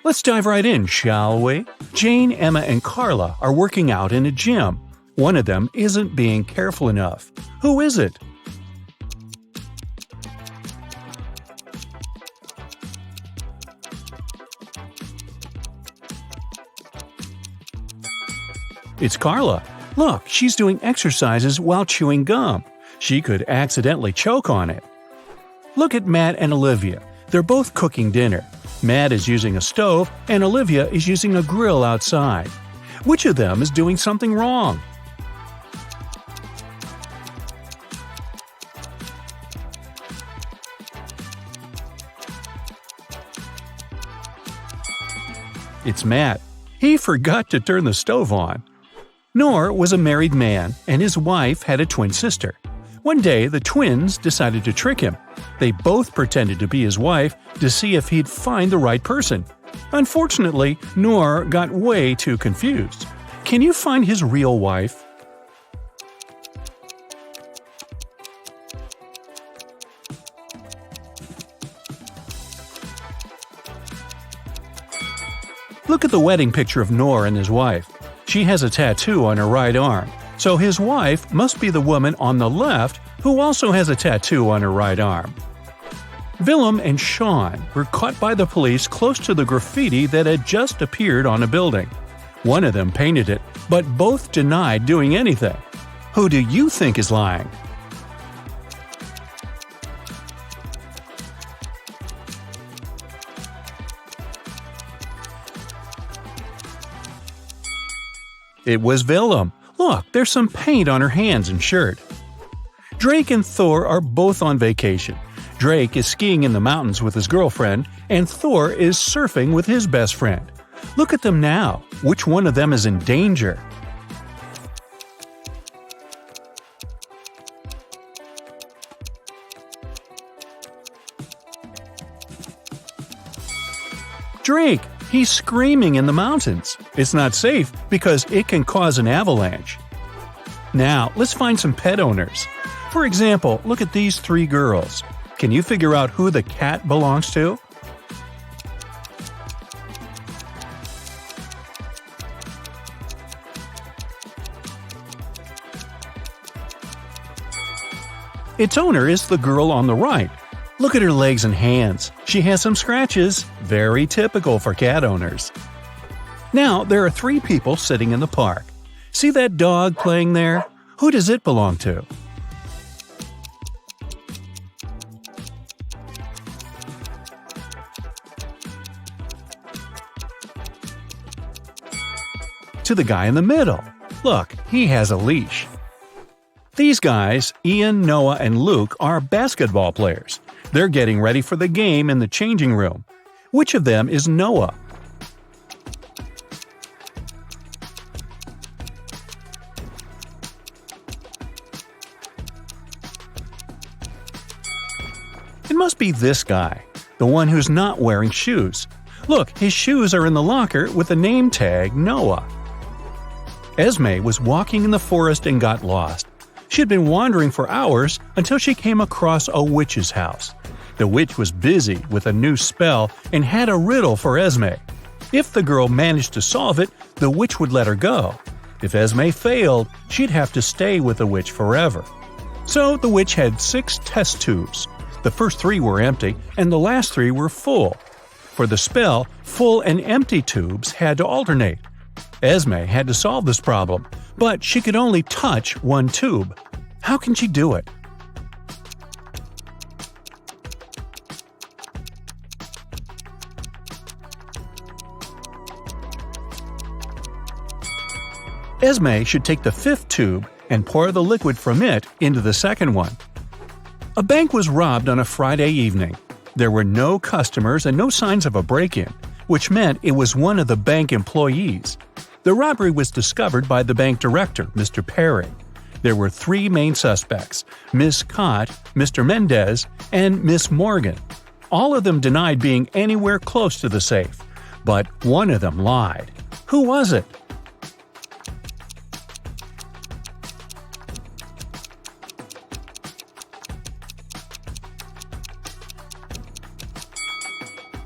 Let's dive right in, shall we? Jane, Emma, and Carla are working out in a gym. One of them isn't being careful enough. Who is it? It's Carla. Look, she's doing exercises while chewing gum. She could accidentally choke on it. Look at Matt and Olivia. They're both cooking dinner. Matt is using a stove and Olivia is using a grill outside. Which of them is doing something wrong? It's Matt. He forgot to turn the stove on. Noor was a married man, and his wife had a twin sister. One day, the twins decided to trick him. They both pretended to be his wife to see if he'd find the right person. Unfortunately, Noor got way too confused. Can you find his real wife? Look at the wedding picture of Noor and his wife. She has a tattoo on her right arm, so his wife must be the woman on the left who also has a tattoo on her right arm. Willem and Sean were caught by the police close to the graffiti that had just appeared on a building. One of them painted it, but both denied doing anything. Who do you think is lying? It was Willem. Look, there's some paint on her hands and shirt. Drake and Thor are both on vacation. Drake is skiing in the mountains with his girlfriend, and Thor is surfing with his best friend. Look at them now. Which one of them is in danger? Drake! He's screaming in the mountains. It's not safe because it can cause an avalanche. Now, let's find some pet owners. For example, look at these three girls. Can you figure out who the cat belongs to? Its owner is the girl on the right. Look at her legs and hands. She has some scratches, very typical for cat owners. Now, there are three people sitting in the park. See that dog playing there? Who does it belong to? To the guy in the middle. Look, he has a leash. These guys, Ian, Noah, and Luke, are basketball players. They're getting ready for the game in the changing room. Which of them is Noah? It must be this guy, the one who's not wearing shoes. Look, his shoes are in the locker with the name tag Noah. Esme was walking in the forest and got lost. She had been wandering for hours until she came across a witch's house. The witch was busy with a new spell and had a riddle for Esme. If the girl managed to solve it, the witch would let her go. If Esme failed, she'd have to stay with the witch forever. So the witch had 6 test tubes. The first 3 were empty, and the last 3 were full. For the spell, full and empty tubes had to alternate. Esme had to solve this problem, but she could only touch one tube. How can she do it? Esme should take the 5th tube and pour the liquid from it into the second one. A bank was robbed on a Friday evening. There were no customers and no signs of a break-in, which meant it was one of the bank employees. The robbery was discovered by the bank director, Mr. Perry. There were 3 main suspects, Miss Cott, Mr. Mendez, and Miss Morgan. All of them denied being anywhere close to the safe, but one of them lied. Who was it?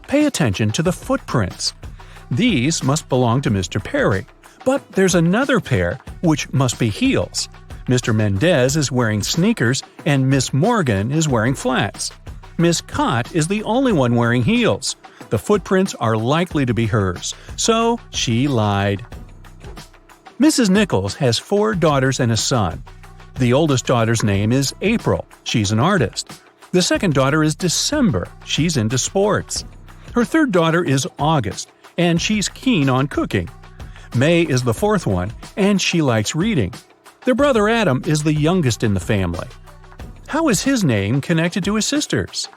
Pay attention to the footprints. These must belong to Mr. Perry. But there's another pair, which must be heels. Mr. Mendez is wearing sneakers and Miss Morgan is wearing flats. Miss Cott is the only one wearing heels. The footprints are likely to be hers, so she lied. Mrs. Nichols has 4 daughters and a son. The oldest daughter's name is April. She's an artist. The second daughter is December. She's into sports. Her third daughter is August, and she's keen on cooking. May is the fourth one, and she likes reading. Their brother Adam is the youngest in the family. How is his name connected to his sisters?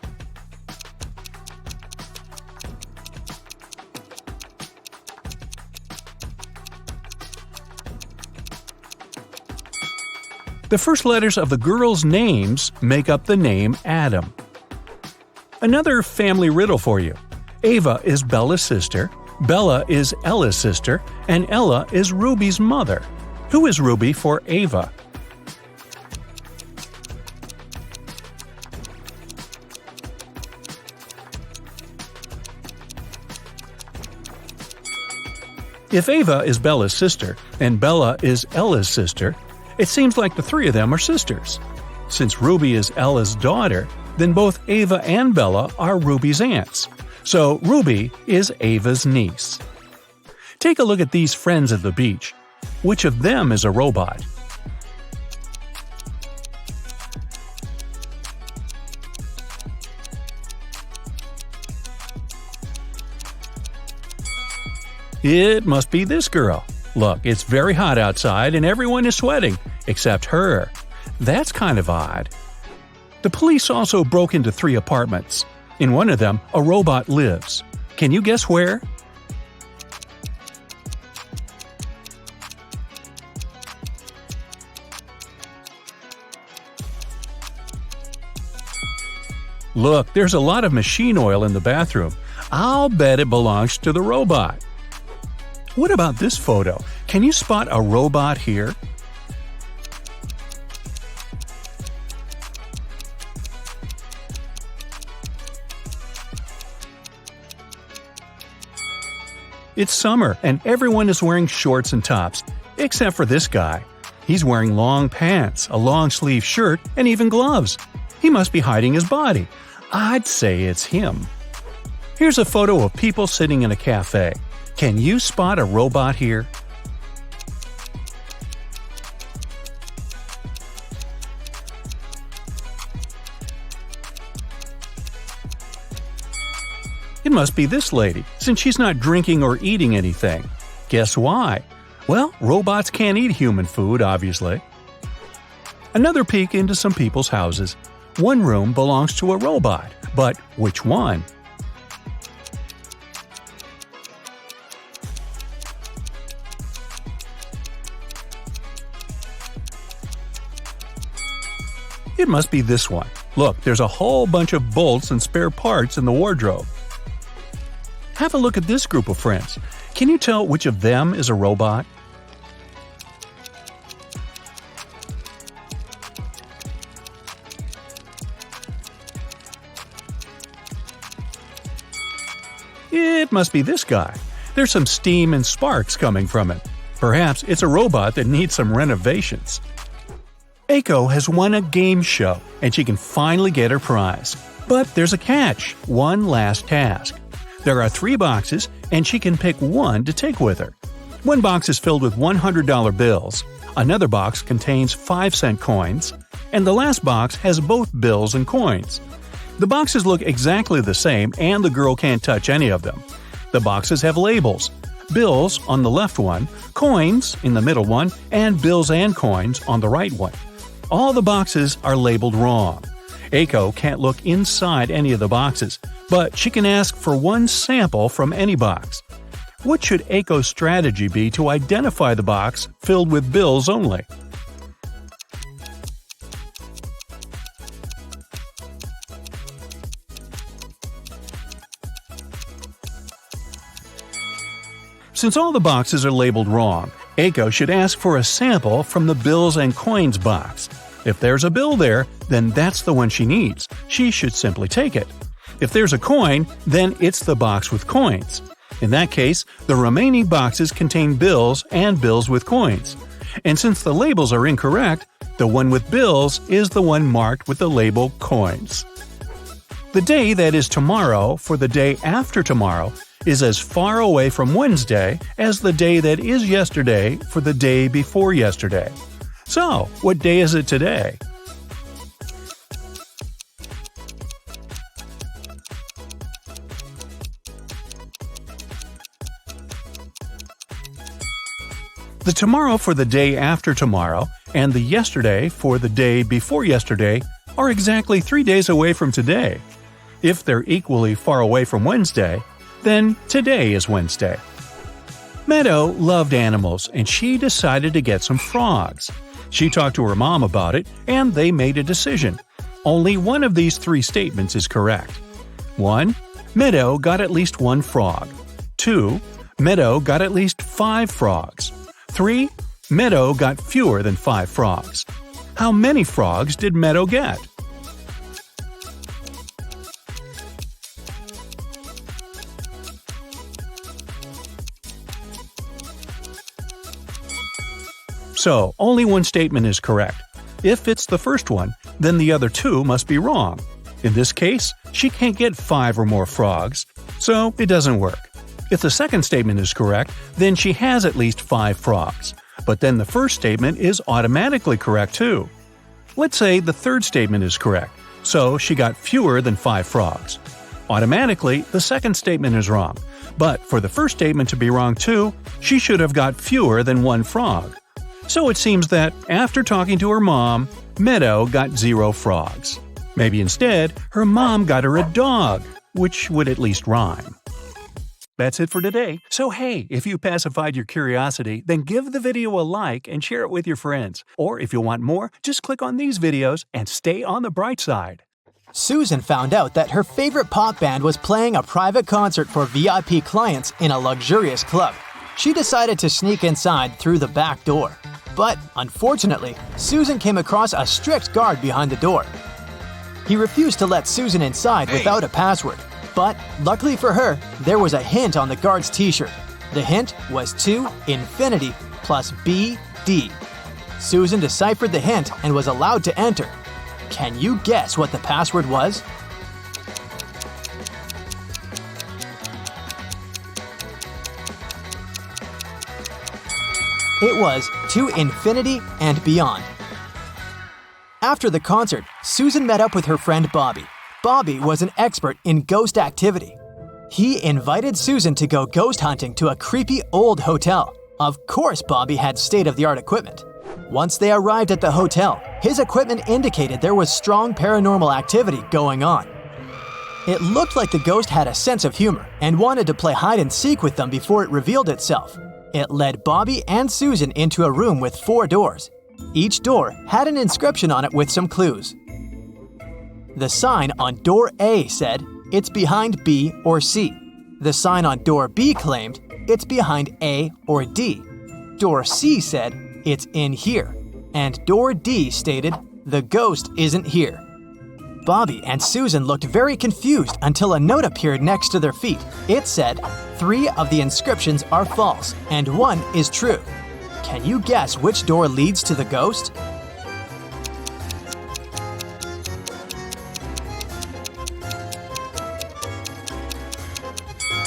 The first letters of the girls' names make up the name Adam. Another family riddle for you. Ava is Bella's sister, Bella is Ella's sister, and Ella is Ruby's mother. Who is Ruby for Ava? If Ava is Bella's sister and Bella is Ella's sister, it seems like the three of them are sisters. Since Ruby is Ella's daughter, then both Ava and Bella are Ruby's aunts. So Ruby is Ava's niece. Take a look at these friends at the beach. Which of them is a robot? It must be this girl. Look, it's very hot outside and everyone is sweating, except her. That's kind of odd. The police also broke into 3 apartments. In one of them, a robot lives. Can you guess where? Look, there's a lot of machine oil in the bathroom. I'll bet it belongs to the robot. What about this photo? Can you spot a robot here? It's summer and everyone is wearing shorts and tops, except for this guy. He's wearing long pants, a long-sleeve shirt, and even gloves. He must be hiding his body. I'd say it's him. Here's a photo of people sitting in a cafe. Can you spot a robot here? It must be this lady, since she's not drinking or eating anything. Guess why? Well, robots can't eat human food, obviously. Another peek into some people's houses. One room belongs to a robot, but which one? It must be this one. Look, there's a whole bunch of bolts and spare parts in the wardrobe. Have a look at this group of friends. Can you tell which of them is a robot? It must be this guy. There's some steam and sparks coming from it. Perhaps it's a robot that needs some renovations. Aiko has won a game show, and she can finally get her prize. But there's a catch, one last task. There are 3 boxes, and she can pick one to take with her. One box is filled with $100 bills, another box contains 5-cent coins, and the last box has both bills and coins. The boxes look exactly the same, and the girl can't touch any of them. The boxes have labels. Bills on the left one, coins in the middle one, and bills and coins on the right one. All the boxes are labeled wrong. Aiko can't look inside any of the boxes, but she can ask for one sample from any box. What should Aiko's strategy be to identify the box filled with bills only? Since all the boxes are labeled wrong, Aiko should ask for a sample from the bills and coins box. If there's a bill there, then that's the one she needs. She should simply take it. If there's a coin, then it's the box with coins. In that case, the remaining boxes contain bills and bills with coins. And since the labels are incorrect, the one with bills is the one marked with the label coins. The day that is tomorrow for the day after tomorrow is as far away from Wednesday as the day that is yesterday for the day before yesterday. So, what day is it today? The tomorrow for the day after tomorrow and the yesterday for the day before yesterday are exactly 3 days away from today. If they're equally far away from Wednesday, then today is Wednesday. Meadow loved animals and she decided to get some frogs. She talked to her mom about it and they made a decision. Only one of these 3 statements is correct. 1. Meadow got at least 1 frog. 2. Meadow got at least 5 frogs. 3. Meadow got fewer than 5 frogs. How many frogs did Meadow get? So, only one statement is correct. If it's the first one, then the other 2 must be wrong. In this case, she can't get 5 or more frogs, so it doesn't work. If the second statement is correct, then she has at least 5 frogs. But then the first statement is automatically correct too. Let's say the third statement is correct, so she got fewer than 5 frogs. Automatically, the second statement is wrong. But for the first statement to be wrong too, she should have got fewer than 1 frog. So it seems that, after talking to her mom, Meadow got 0 frogs. Maybe instead, her mom got her a dog, which would at least rhyme. That's it for today. So hey, if you pacified your curiosity, then give the video a like and share it with your friends. Or if you want more, just click on these videos and stay on the bright side. Susan found out that her favorite pop band was playing a private concert for VIP clients in a luxurious club. She decided to sneak inside through the back door. But, unfortunately, Susan came across a strict guard behind the door. He refused to let Susan inside without a password. But, luckily for her, there was a hint on the guard's t-shirt. The hint was to infinity plus BD. Susan deciphered the hint and was allowed to enter. Can you guess what the password was? It was to infinity and beyond. After the concert, Susan met up with her friend Bobby. Bobby was an expert in ghost activity. He invited Susan to go ghost hunting to a creepy old hotel. Of course, Bobby had state-of-the-art equipment. Once they arrived at the hotel, his equipment indicated there was strong paranormal activity going on. It looked like the ghost had a sense of humor and wanted to play hide-and-seek with them before it revealed itself. It led Bobby and Susan into a room with 4 doors. Each door had an inscription on it with some clues. The sign on door A said, "It's behind B or C." The sign on door B claimed, "It's behind A or D." Door C said, "It's in here." And door D stated, "The ghost isn't here." Bobby and Susan looked very confused until a note appeared next to their feet. It said, 3 of the inscriptions are false and 1 is true. Can you guess which door leads to the ghost?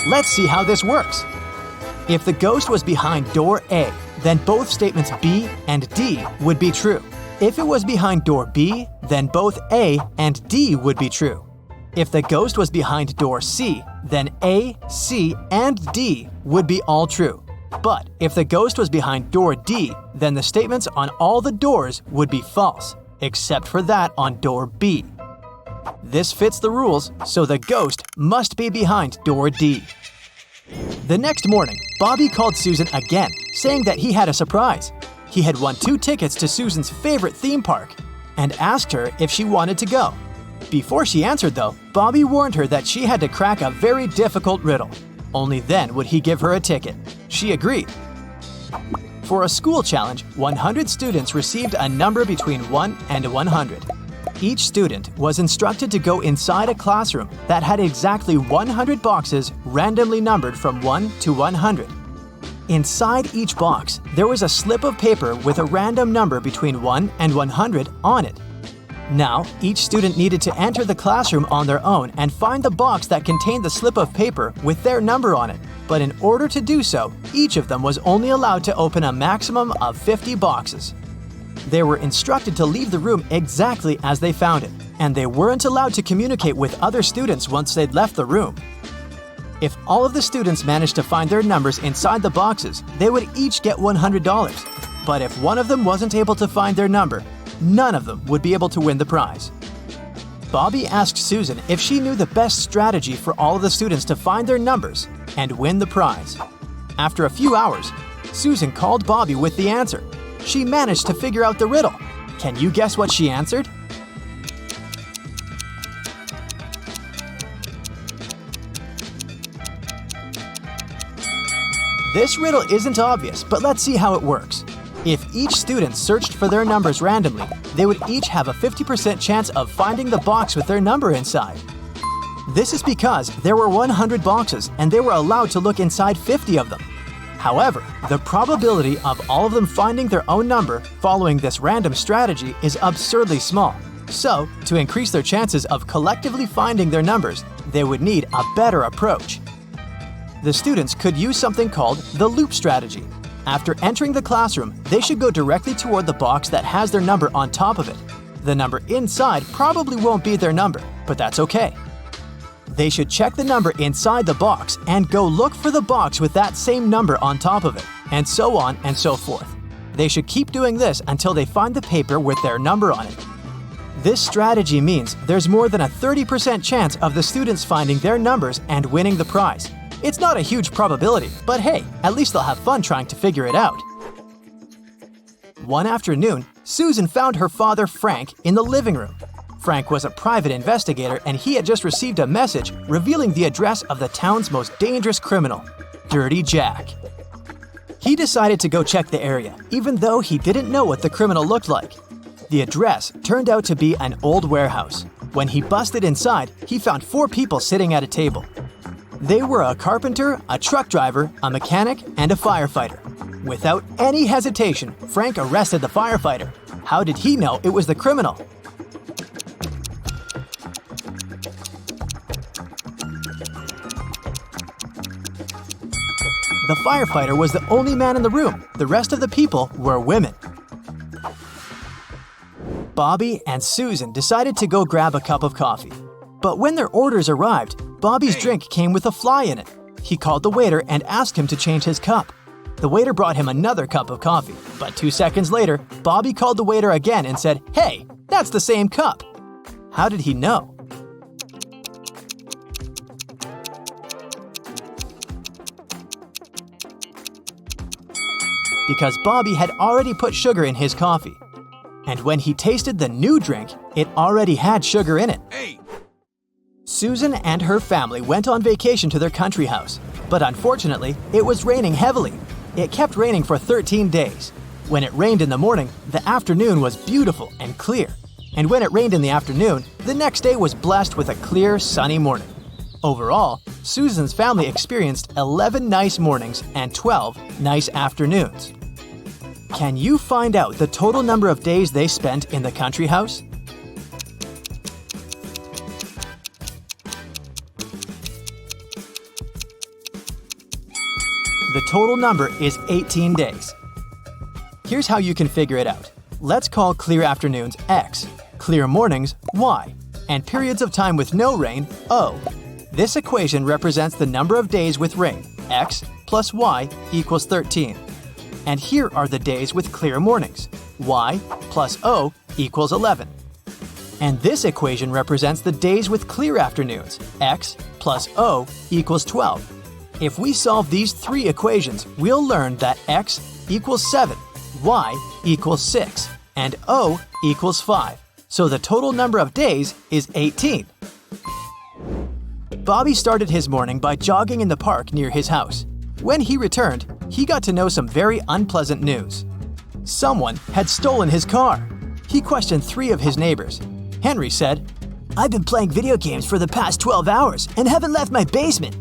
Let's see how this works. If the ghost was behind door A, then both statements B and D would be true. If it was behind door B, then both A and D would be true. If the ghost was behind door C, then A, C, and D would be all true. But if the ghost was behind door D, then the statements on all the doors would be false, except for that on door B. This fits the rules, so the ghost must be behind door D. The next morning, Bobby called Susan again, saying that he had a surprise. He had won 2 tickets to Susan's favorite theme park and asked her if she wanted to go. Before she answered, though, Bobby warned her that she had to crack a very difficult riddle. Only then would he give her a ticket. She agreed. For a school challenge, 100 students received a number between 1 and 100. Each student was instructed to go inside a classroom that had exactly 100 boxes randomly numbered from 1 to 100. Inside each box, there was a slip of paper with a random number between 1 and 100 on it. Now, each student needed to enter the classroom on their own and find the box that contained the slip of paper with their number on it. But in order to do so, each of them was only allowed to open a maximum of 50 boxes. They were instructed to leave the room exactly as they found it, and they weren't allowed to communicate with other students once they'd left the room. If all of the students managed to find their numbers inside the boxes, they would each get $100. But if one of them wasn't able to find their number, none of them would be able to win the prize. Bobby asked Susan if she knew the best strategy for all of the students to find their numbers and win the prize. After a few hours, Susan called Bobby with the answer. She managed to figure out the riddle. Can you guess what she answered? This riddle isn't obvious, but let's see how it works. If each student searched for their numbers randomly, they would each have a 50% chance of finding the box with their number inside. This is because there were 100 boxes and they were allowed to look inside 50 of them. However, the probability of all of them finding their own number following this random strategy is absurdly small. So, to increase their chances of collectively finding their numbers, they would need a better approach. The students could use something called the loop strategy. After entering the classroom, they should go directly toward the box that has their number on top of it. The number inside probably won't be their number, but that's okay. They should check the number inside the box and go look for the box with that same number on top of it, and so on and so forth. They should keep doing this until they find the paper with their number on it. This strategy means there's more than a 30% chance of the students finding their numbers and winning the prize. It's not a huge probability, but hey, at least they'll have fun trying to figure it out. One afternoon, Susan found her father Frank in the living room. Frank was a private investigator and he had just received a message revealing the address of the town's most dangerous criminal, Dirty Jack. He decided to go check the area, even though he didn't know what the criminal looked like. The address turned out to be an old warehouse. When he busted inside, he found 4 people sitting at a table. They were a carpenter, a truck driver, a mechanic, and a firefighter. Without any hesitation, Frank arrested the firefighter. How did he know it was the criminal? The firefighter was the only man in the room. The rest of the people were women. Bobby and Susan decided to go grab a cup of coffee. But when their orders arrived, Bobby's drink came with a fly in it. He called the waiter and asked him to change his cup. The waiter brought him another cup of coffee, but 2 seconds later, Bobby called the waiter again and said, "Hey, that's the same cup." How did he know? Because Bobby had already put sugar in his coffee. And when he tasted the new drink, it already had sugar in it. Susan and her family went on vacation to their country house, but unfortunately, it was raining heavily. It kept raining for 13 days. When it rained in the morning, the afternoon was beautiful and clear. And when it rained in the afternoon, the next day was blessed with a clear, sunny morning. Overall, Susan's family experienced 11 nice mornings and 12 nice afternoons. Can you find out the total number of days they spent in the country house? The total number is 18 days. Here's how you can figure it out. Let's call clear afternoons X, clear mornings Y, and periods of time with no rain O. This equation represents the number of days with rain, X plus Y equals 13. And here are the days with clear mornings, Y plus O equals 11. And this equation represents the days with clear afternoons, X plus O equals 12. If we solve these 3 equations, we'll learn that X equals 7, Y equals 6, and O equals 5. So the total number of days is 18. Bobby started his morning by jogging in the park near his house. When he returned, he got to know some very unpleasant news. Someone had stolen his car. He questioned 3 of his neighbors. Henry said, "I've been playing video games for the past 12 hours and haven't left my basement."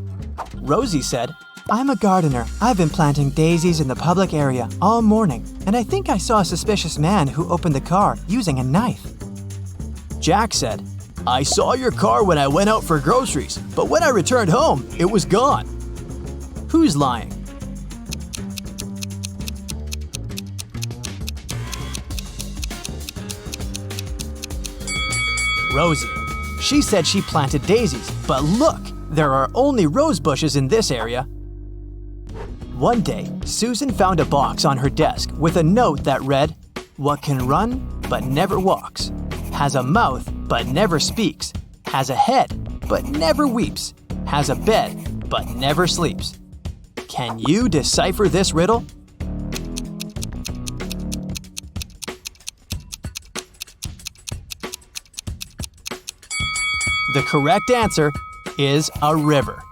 Rosie said, "I'm a gardener. I've been planting daisies in the public area all morning, and I think I saw a suspicious man who opened the car using a knife." Jack said, "I saw your car when I went out for groceries, but when I returned home, it was gone." Who's lying? Rosie. She said she planted daisies, but look, there are only rose bushes in this area. One day, Susan found a box on her desk with a note that read, "What can run but never walks, has a mouth but never speaks, has a head but never weeps, has a bed but never sleeps." Can you decipher this riddle? The correct answer is a river.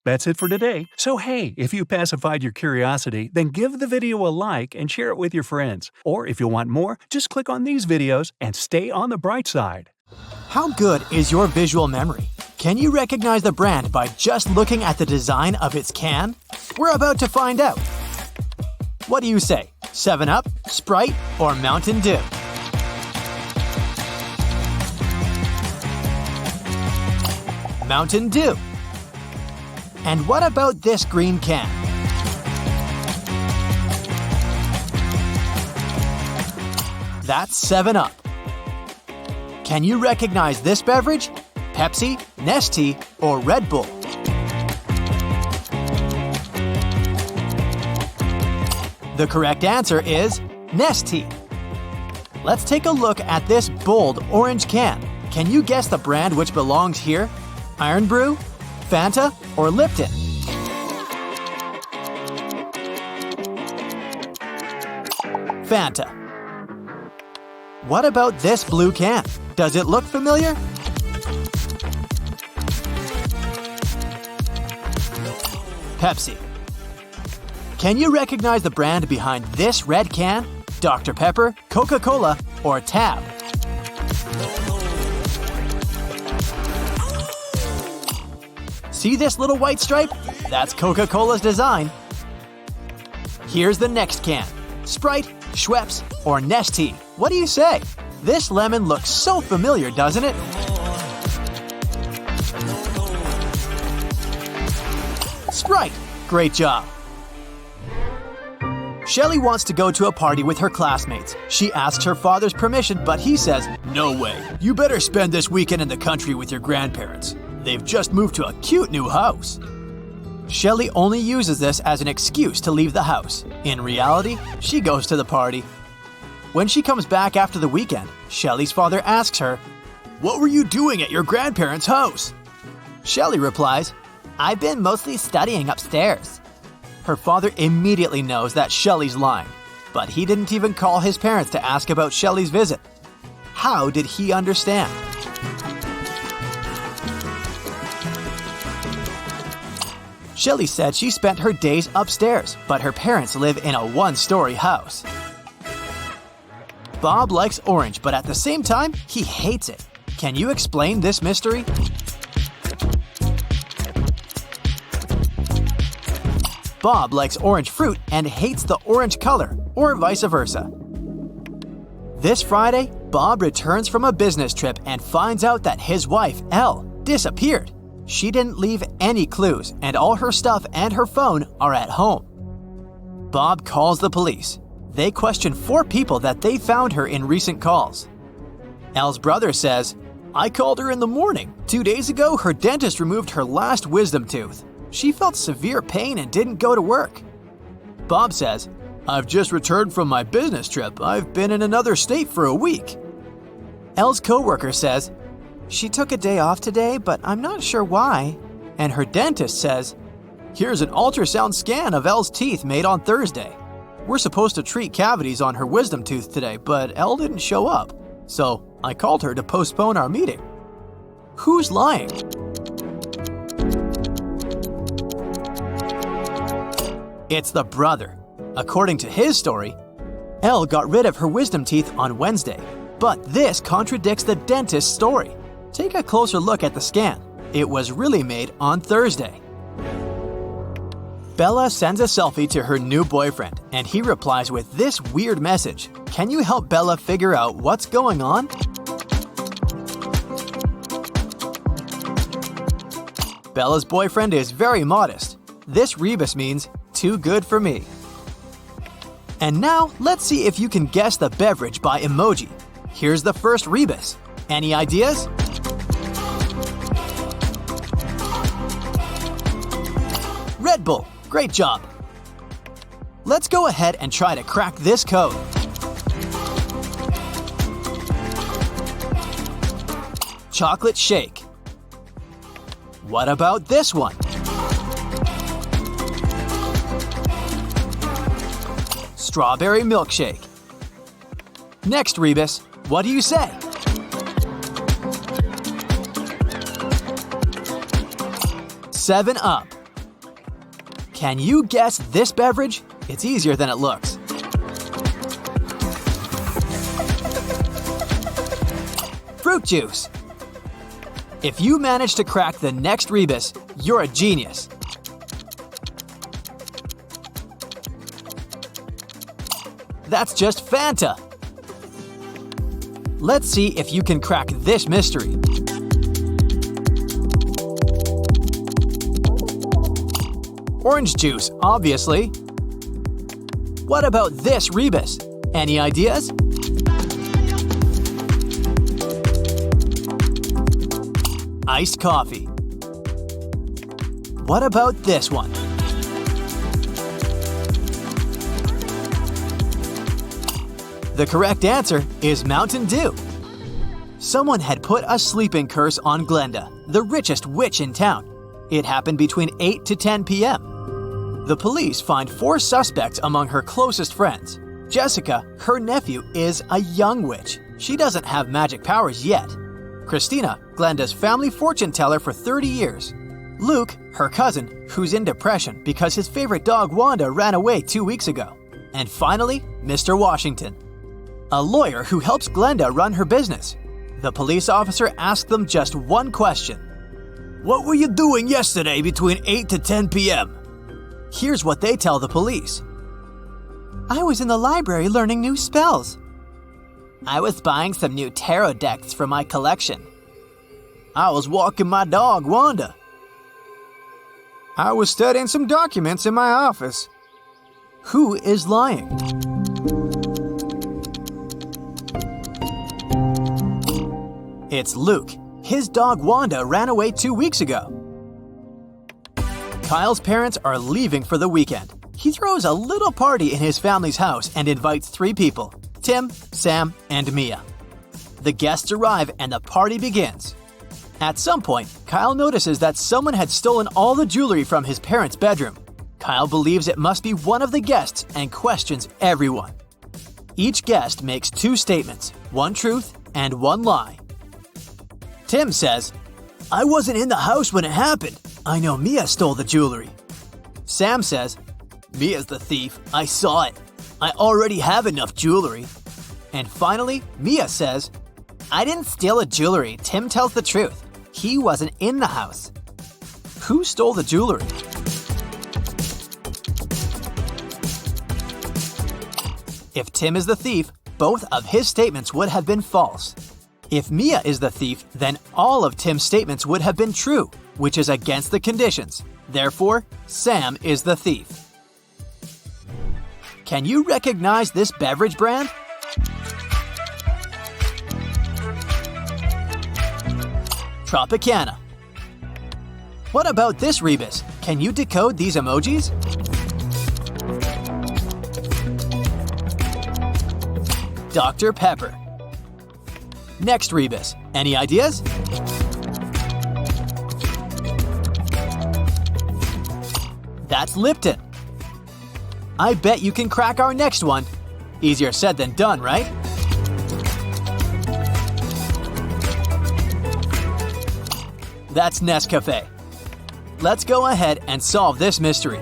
That's it for today. So hey, if you pacified your curiosity, then give the video a like and share it with your friends. Or if you want more, just click on these videos and stay on the bright side. How good is your visual memory? Can you recognize the brand by just looking at the design of its can? We're about to find out. What do you say? 7-Up, Sprite, or Mountain Dew? Mountain Dew. And what about this green can? That's 7-Up. Can you recognize this beverage? Pepsi, Nestea, or Red Bull? The correct answer is Nestea. Let's take a look at this bold orange can. Can you guess the brand which belongs here? Iron Brew, Fanta, or Lipton? Fanta. What about this blue can? Does it look familiar? Pepsi. Can you recognize the brand behind this red can? Dr. Pepper, Coca-Cola, or Tab? See this little white stripe? That's Coca-Cola's design. Here's the next can. Sprite, Schweppes, or Nestea? What do you say? This lemon looks so familiar, doesn't it? Sprite. Great job. Shelly wants to go to a party with her classmates. She asks her father's permission, but he says, "No way. You better spend this weekend in the country with your grandparents. They've just moved to a cute new house." Shelly only uses this as an excuse to leave the house. In reality, she goes to the party. When she comes back after the weekend, Shelly's father asks her, "What were you doing at your grandparents' house?" Shelly replies, "I've been mostly studying upstairs." Her father immediately knows that Shelly's lying, but he didn't even call his parents to ask about Shelly's visit. How did he understand? Shelly said she spent her days upstairs, but her parents live in a one-story house. Bob likes orange, but at the same time, he hates it. Can you explain this mystery? Bob likes orange fruit and hates the orange color, or vice versa. This Friday, Bob returns from a business trip and finds out that his wife, Elle, disappeared. She didn't leave any clues, and all her stuff and her phone are at home. Bob calls the police. They question 4 people that they found her in recent calls. Elle's brother says, "I called her in the morning. 2 days ago, her dentist removed her last wisdom tooth. She felt severe pain and didn't go to work." Bob says, "I've just returned from my business trip. I've been in another state for a week." Elle's coworker says, "She took a day off today, but I'm not sure why." And her dentist says, "Here's an ultrasound scan of Elle's teeth made on Thursday. We're supposed to treat cavities on her wisdom tooth today, but Elle didn't show up. So I called her to postpone our meeting." Who's lying? It's the brother. According to his story, Elle got rid of her wisdom teeth on Wednesday, but this contradicts the dentist's story. Take a closer look at the scan. It was really made on Thursday. Bella sends a selfie to her new boyfriend, and he replies with this weird message. Can you help Bella figure out what's going on? Bella's boyfriend is very modest. This rebus means, too good for me. And now, let's see if you can guess the beverage by emoji. Here's the first rebus. Any ideas? Red Bull. Great job. Let's go ahead and try to crack this code. Chocolate shake. What about this one? Strawberry milkshake. Next rebus, what do you say? Seven Up. Can you guess this beverage? It's easier than it looks. Fruit juice. If you manage to crack the next rebus, you're a genius. That's just Fanta. Let's see if you can crack this mystery. Orange juice, obviously. What about this rebus? Any ideas? Iced coffee. What about this one? The correct answer is Mountain Dew. Someone had put a sleeping curse on Glenda, the richest witch in town. It happened between 8 to 10 p.m. The police find 4 suspects among her closest friends. Jessica, her nephew, is a young witch. She doesn't have magic powers yet. Christina, Glenda's family fortune teller for 30 years. Luke, her cousin, who's in depression because his favorite dog Wanda ran away 2 weeks ago. And finally, Mr. Washington, a lawyer who helps Glenda run her business. The police officer asked them just one question. What were you doing yesterday between 8 to 10 p.m.? Here's what they tell the police. I was in the library learning new spells. I was buying some new tarot decks for my collection. I was walking my dog, Wanda. I was studying some documents in my office. Who is lying? It's Luke. His dog Wanda ran away 2 weeks ago. Kyle's parents are leaving for the weekend. He throws a little party in his family's house and invites 3 people, Tim, Sam, and Mia. The guests arrive and the party begins. At some point, Kyle notices that someone had stolen all the jewelry from his parents' bedroom. Kyle believes it must be one of the guests and questions everyone. Each guest makes 2 statements, 1 truth and 1 lie. Tim says, I wasn't in the house when it happened. I know Mia stole the jewelry. Sam says, Mia's the thief. I saw it. I already have enough jewelry. And finally, Mia says, I didn't steal the jewelry. Tim tells the truth. He wasn't in the house. Who stole the jewelry? If Tim is the thief, both of his statements would have been false. If Mia is the thief, then all of Tim's statements would have been true, which is against the conditions. Therefore, Sam is the thief. Can you recognize this beverage brand? Tropicana. What about this rebus? Can you decode these emojis? Dr. Pepper. Next rebus. Any ideas? That's Lipton. I bet you can crack our next one. Easier said than done, right? That's Nescafe. Let's go ahead and solve this mystery.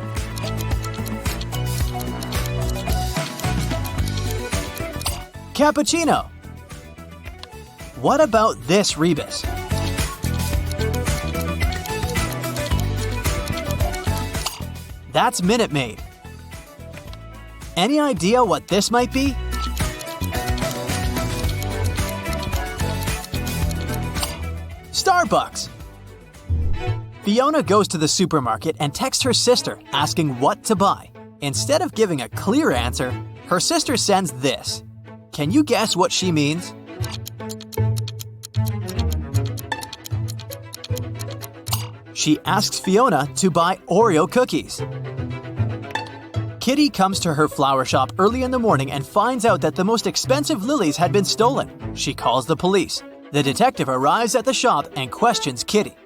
Cappuccino. What about this rebus? That's Minute Maid. Any idea what this might be? Starbucks. Fiona goes to the supermarket and texts her sister asking what to buy. Instead of giving a clear answer, her sister sends this. Can you guess what she means? She asks Fiona to buy Oreo cookies. Kitty comes to her flower shop early in the morning and finds out that the most expensive lilies had been stolen. She calls the police. The detective arrives at the shop and questions Kitty.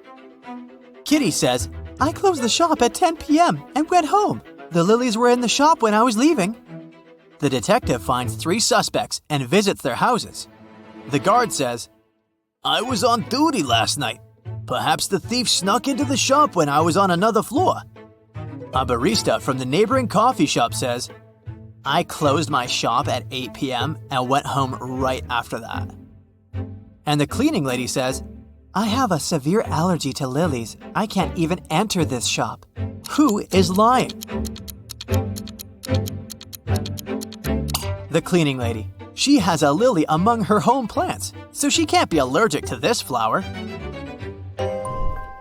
Kitty says, I closed the shop at 10 p.m. and went home. The lilies were in the shop when I was leaving. The detective finds 3 suspects and visits their houses. The guard says, I was on duty last night. Perhaps the thief snuck into the shop when I was on another floor. A barista from the neighboring coffee shop says, I closed my shop at 8 p.m. and went home right after that. And the cleaning lady says, I have a severe allergy to lilies. I can't even enter this shop. Who is lying? The cleaning lady. She has a lily among her home plants, so she can't be allergic to this flower.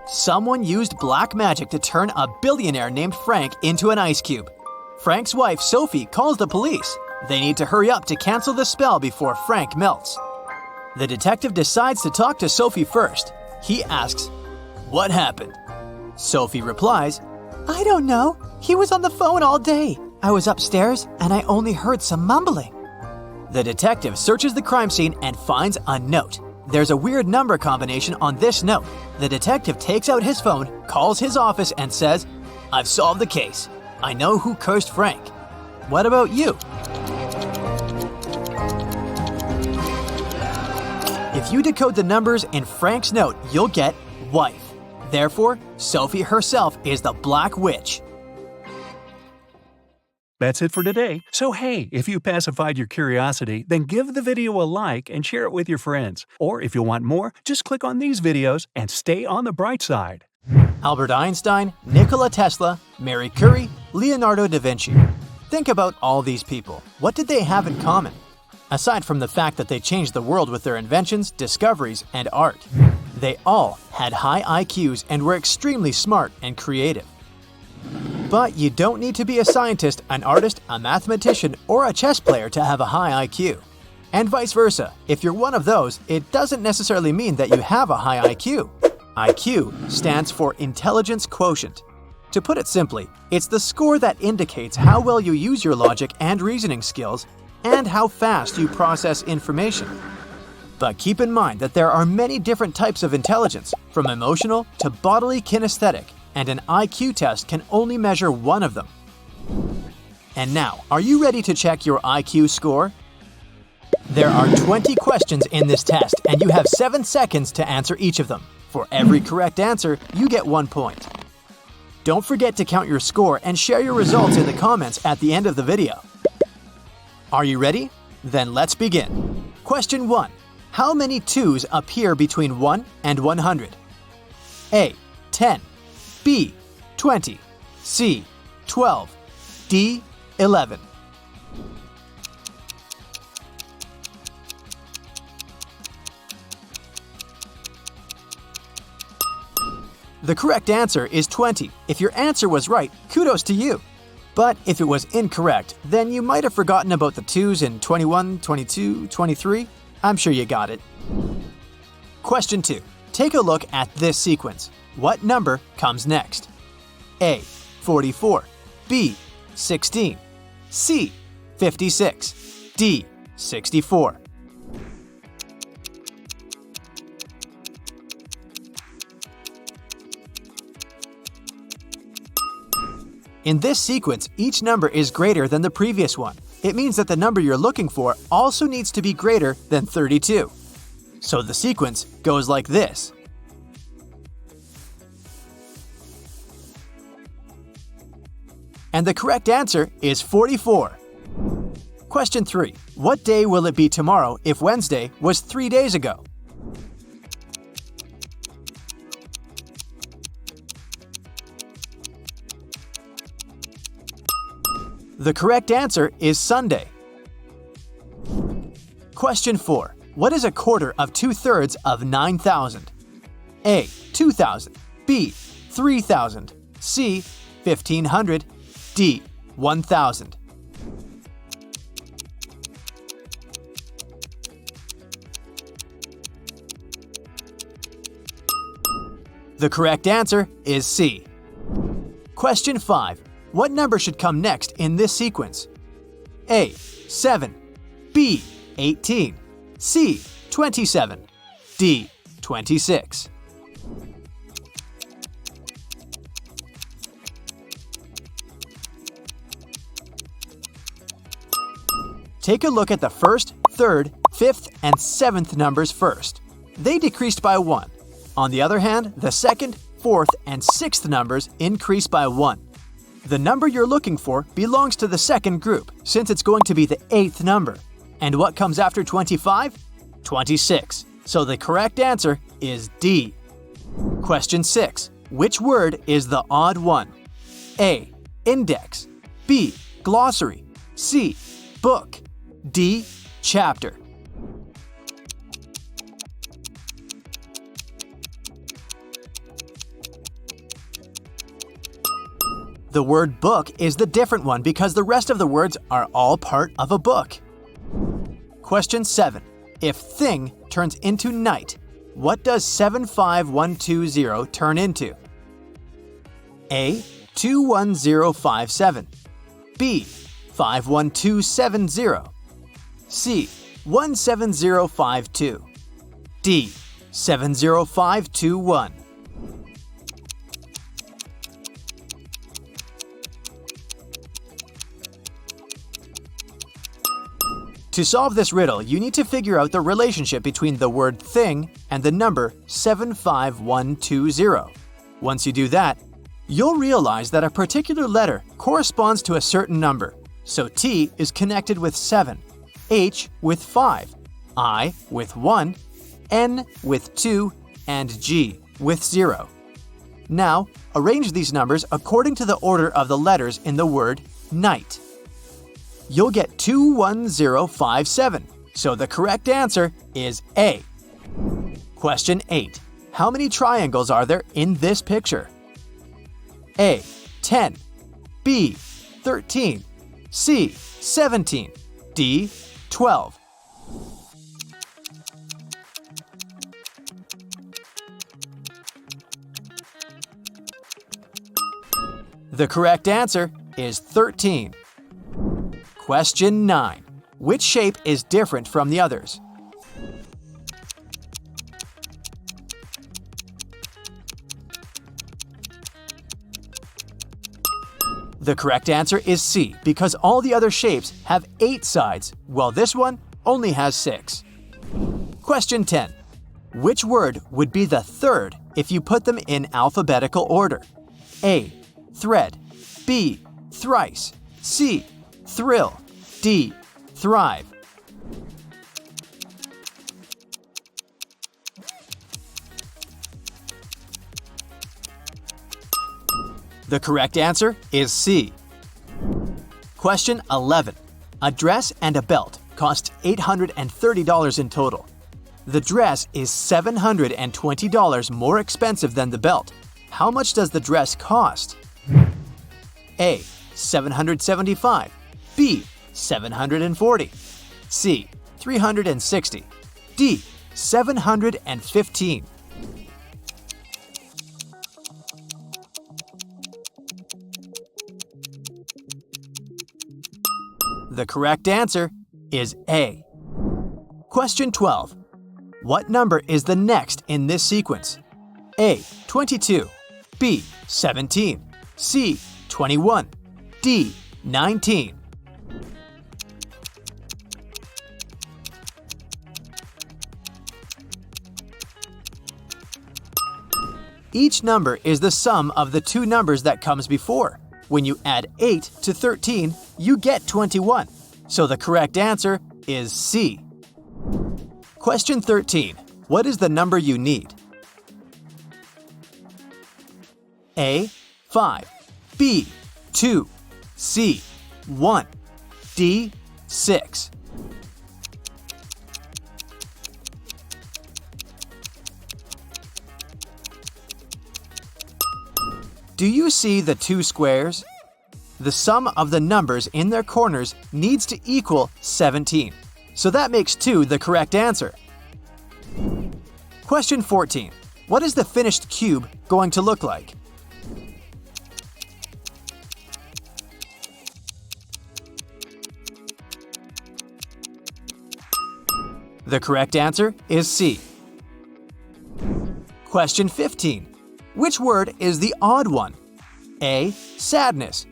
Someone used black magic to turn a billionaire named Frank into an ice cube. Frank's wife, Sophie, calls the police. They need to hurry up to cancel the spell before Frank melts. The detective decides to talk to Sophie first. He asks, What happened? Sophie replies, I don't know. He was on the phone all day. I was upstairs and I only heard some mumbling. The detective searches the crime scene and finds a note. There's a weird number combination on this note. The detective takes out his phone, calls his office, and says, I've solved the case. I know who cursed Frank. What about you? If you decode the numbers in Frank's note, you'll get wife. Therefore, Sophie herself is the Black Witch. That's it for today. So hey, if you pacified your curiosity, then give the video a like and share it with your friends. Or if you want more, just click on these videos and stay on the bright side. Albert Einstein, Nikola Tesla, Marie Curie, Leonardo da Vinci. Think about all these people. What did they have in common? Aside from the fact that they changed the world with their inventions, discoveries, and art. They all had high IQs and were extremely smart and creative. But you don't need to be a scientist, an artist, a mathematician, or a chess player to have a high IQ. And vice versa. If you're one of those, it doesn't necessarily mean that you have a high IQ. IQ stands for Intelligence Quotient. To put it simply, it's the score that indicates how well you use your logic and reasoning skills and how fast you process information. But keep in mind that there are many different types of intelligence, from emotional to bodily kinesthetic, and an IQ test can only measure one of them. And now, are you ready to check your IQ score? There are 20 questions in this test, and you have 7 seconds to answer each of them. For every correct answer, you get 1 point. Don't forget to count your score and share your results in the comments at the end of the video. Are you ready? Then let's begin. Question 1. How many 2s appear between 1 and 100? A. 10. B. 20. C. 12. D. 11. The correct answer is 20. If your answer was right, kudos to you. But if it was incorrect, then you might have forgotten about the 2s in 21, 22, 23. I'm sure you got it. Question 2. Take a look at this sequence. What number comes next? A. 44. B. 16. C. 56. D. 64. In this sequence, each number is greater than the previous one. It means that the number you're looking for also needs to be greater than 32. So the sequence goes like this. And the correct answer is 44. Question 3. What day will it be tomorrow if Wednesday was 3 days ago? The correct answer is Sunday. Question 4. What is a quarter of 2/3 of 9,000? A. 2,000. B. 3,000. C. 1,500. D. 1,000. The correct answer is C. Question 5. What number should come next in this sequence? A. 7. B. 18. C. 27. D. 26. Take a look at the first, third, fifth, and seventh numbers first. They decreased by 1. On the other hand, the second, fourth, and sixth numbers increased by 1. The number you're looking for belongs to the second group, since it's going to be the eighth number. And what comes after 25? 26. So the correct answer is D. Question 6. Which word is the odd one? A. Index. B. Glossary. C. Book. D. Chapter. The word book is the different one because the rest of the words are all part of a book. Question 7. If thing turns into night, what does 75120 turn into? A. 21057. B. 51270. C. 17052. D. 70521. To solve this riddle, you need to figure out the relationship between the word thing and the number 75120. Once you do that, you'll realize that a particular letter corresponds to a certain number. So T is connected with 7, H with 5, I with 1, N with 2, and G with 0. Now, arrange these numbers according to the order of the letters in the word night. You'll get 21057, so the correct answer is A. Question 8. How many triangles are there in this picture? A. 10. B. 13. C. 17. D. 12. The correct answer is 13. Question 9. Which shape is different from the others? The correct answer is C, because all the other shapes have 8 sides, while this one only has 6. Question 10. Which word would be the third if you put them in alphabetical order? A. Thread. B. Thrice. C. Thrill. D. Thrive. The correct answer is C. Question 11. A dress and a belt cost $830 in total. The dress is $720 more expensive than the belt. How much does the dress cost? A. $775. B. $740. C. $360. D. $715. The correct answer is A. Question 12. What number is the next in this sequence? A. 22. B. 17. C. 21. D. 19. Each number is the sum of the two numbers that comes before. When you add 8 to 13, you get 21. So the correct answer is C. Question 13. What is the number you need? A. 5. B. 2. C. 1. D. 6. Do you see the two squares? The sum of the numbers in their corners needs to equal 17. So that makes 2 the correct answer. Question 14. What is the finished cube going to look like? The correct answer is C. Question 15. Which word is the odd one? A. Sadness.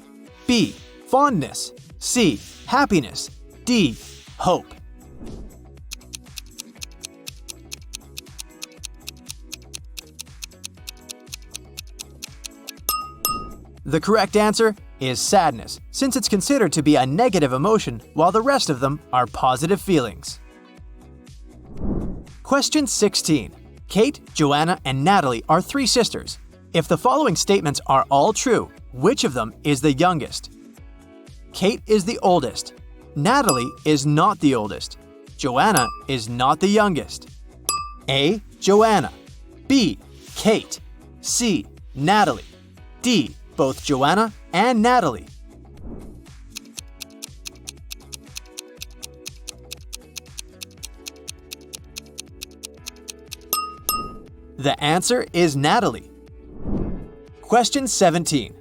B. Fondness. C. Happiness. D. Hope. The correct answer is sadness, since it's considered to be a negative emotion, while the rest of them are positive feelings. Question 16. Kate, Joanna, and Natalie are 3 sisters. If the following statements are all true, which of them is the youngest? Kate is the oldest. Natalie is not the oldest. Joanna is not the youngest. A. Joanna. B. Kate. C. Natalie. D. Both Joanna and Natalie. The answer is Natalie. Question 17.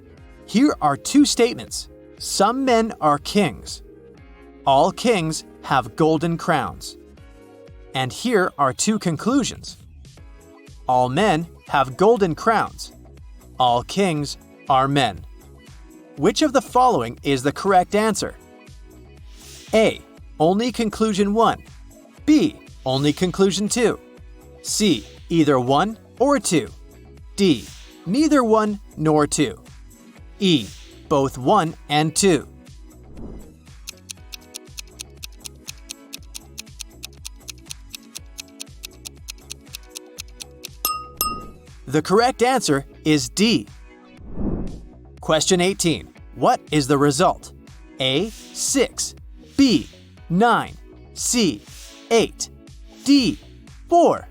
Here are 2 statements. Some men are kings. All kings have golden crowns. And here are 2 conclusions. All men have golden crowns. All kings are men. Which of the following is the correct answer? A. Only conclusion 1. B. Only conclusion 2. C. Either 1 or 2. D. Neither 1 nor 2. E. Both 1 and 2. The correct answer is D. Question 18. What is the result? A. 6. B. 9. C. 8. D. 4.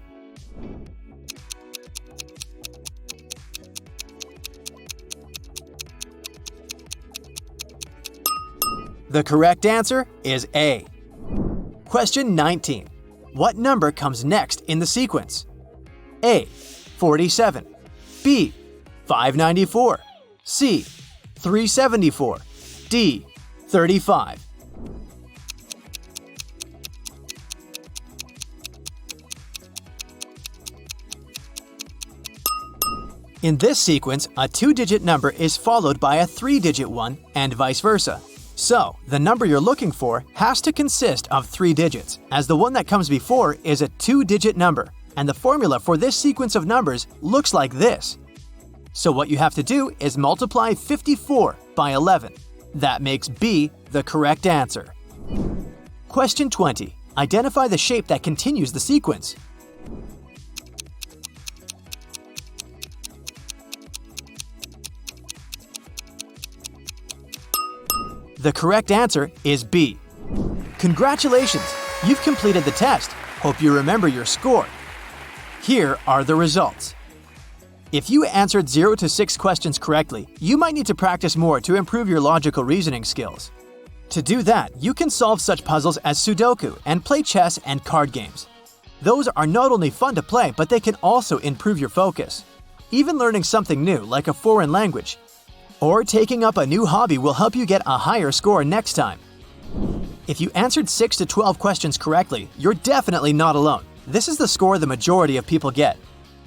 The correct answer is A. Question 19. What number comes next in the sequence? A. 47. B. 594. C. 374. D. 35. In this sequence, a 2-digit number is followed by a 3-digit one and vice versa. So, the number you're looking for has to consist of 3 digits, as the one that comes before is a 2-digit number, and the formula for this sequence of numbers looks like this. So what you have to do is multiply 54 by 11. That makes B the correct answer. Question 20. Identify the shape that continues the sequence. The correct answer is B. Congratulations! You've completed the test. Hope you remember your score. Here are the results. If you answered 0 to 6 questions correctly, you might need to practice more to improve your logical reasoning skills. To do that, you can solve such puzzles as Sudoku and play chess and card games. Those are not only fun to play, but they can also improve your focus. Even learning something new, like a foreign language, or taking up a new hobby will help you get a higher score next time. If you answered 6 to 12 questions correctly, you're definitely not alone. This is the score the majority of people get.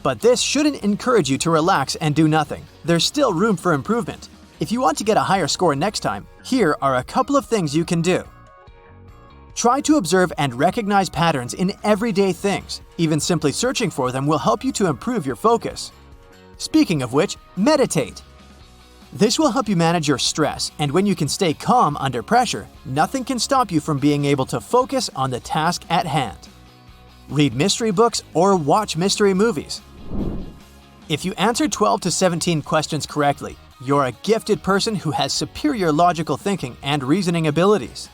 But this shouldn't encourage you to relax and do nothing. There's still room for improvement. If you want to get a higher score next time, here are a couple of things you can do. Try to observe and recognize patterns in everyday things. Even simply searching for them will help you to improve your focus. Speaking of which, meditate. This will help you manage your stress, and when you can stay calm under pressure, nothing can stop you from being able to focus on the task at hand. Read mystery books or watch mystery movies. If you answered 12 to 17 questions correctly, you're a gifted person who has superior logical thinking and reasoning abilities.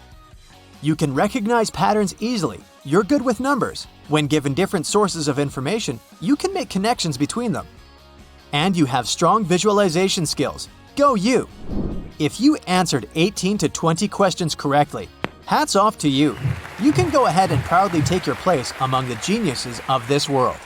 You can recognize patterns easily. You're good with numbers. When given different sources of information, you can make connections between them. And you have strong visualization skills. Go you! If you answered 18 to 20 questions correctly, hats off to you. You can go ahead and proudly take your place among the geniuses of this world.